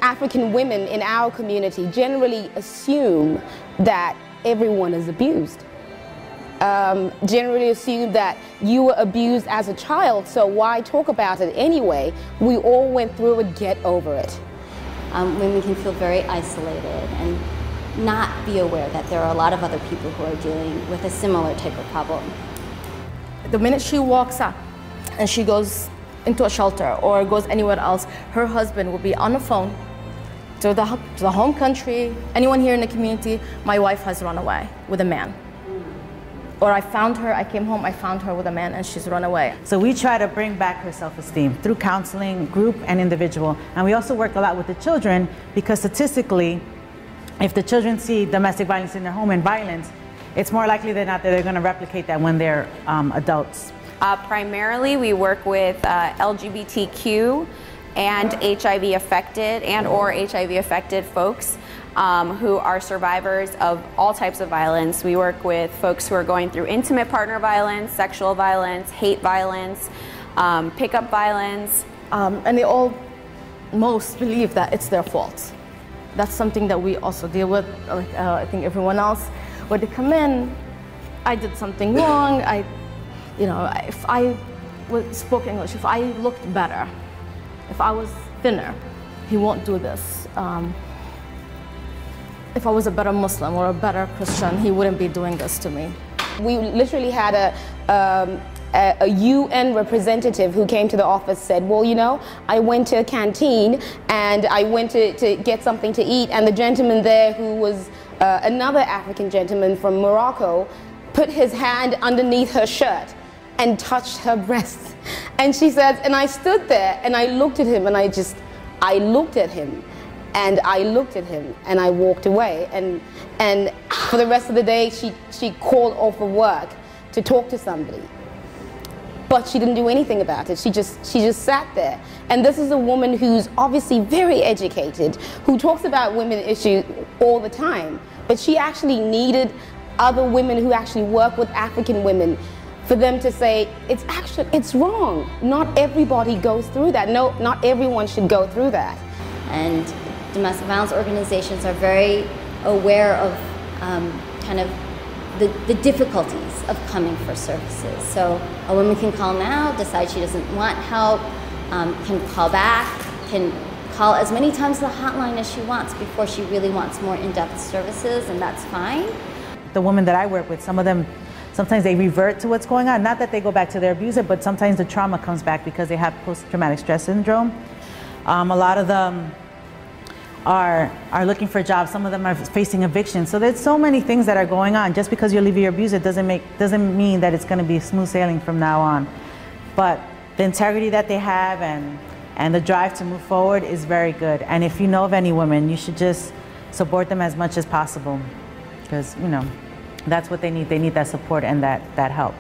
African women in our community generally assume that everyone is abused. Generally assume that you were abused as a child, so why talk about it anyway? We all went through it, get over it. Women can feel very isolated and not be aware that there are a lot of other people who are dealing with a similar type of problem. The minute she walks up and she goes into a shelter or goes anywhere else, her husband will be on the phone to the home country, anyone here in the community, my wife has run away with a man. Or I found her, I came home, I found her with a man and she's run away. So we try to bring back her self-esteem through counseling, group and individual. And we also work a lot with the children because statistically, if the children see domestic violence in their home and violence, it's more likely than not that they're going to replicate that when they're adults. Primarily, we work with LGBTQ and HIV affected or HIV affected folks who are survivors of all types of violence. We work with folks who are going through intimate partner violence, sexual violence, hate violence, pickup violence. And they all most believe that it's their fault. That's something that we also deal with, like I think everyone else. When they come in, I did something wrong. If I spoke English, if I looked better, if I was thinner, he won't do this. If I was a better Muslim or a better Christian, he wouldn't be doing this to me. We literally had a UN representative who came to the office, said, well, you know, I went to a canteen and I went to get something to eat, and the gentleman there, who was another African gentleman from Morocco, put his hand underneath her shirt and touched her breasts. And she said, and I stood there and I looked at him and I looked at him and I looked at him and I walked away. And for the rest of the day, she called off of work to talk to somebody. But she didn't do anything about it. She just sat there. And this is a woman who's obviously very educated, who talks about women issues all the time. But she actually needed other women who actually work with African women for them to say, it's wrong. Not everybody goes through that. No, not everyone should go through that. And domestic violence organizations are very aware of kind of the difficulties of coming for services. So a woman can call now, decide she doesn't want help, can call back, can call as many times the hotline as she wants before she really wants more in-depth services, and that's fine. The women that I work with, some of them, sometimes they revert to what's going on. Not that they go back to their abuser, but sometimes the trauma comes back because they have post-traumatic stress syndrome. A lot of them are looking for jobs. Some of them are facing eviction. So there's so many things that are going on. Just because you're leaving your abuser doesn't mean that it's going to be smooth sailing from now on. But the integrity that they have and the drive to move forward is very good. And if you know of any women, you should just support them as much as possible, because, you know, that's what they need. They need that support and that help.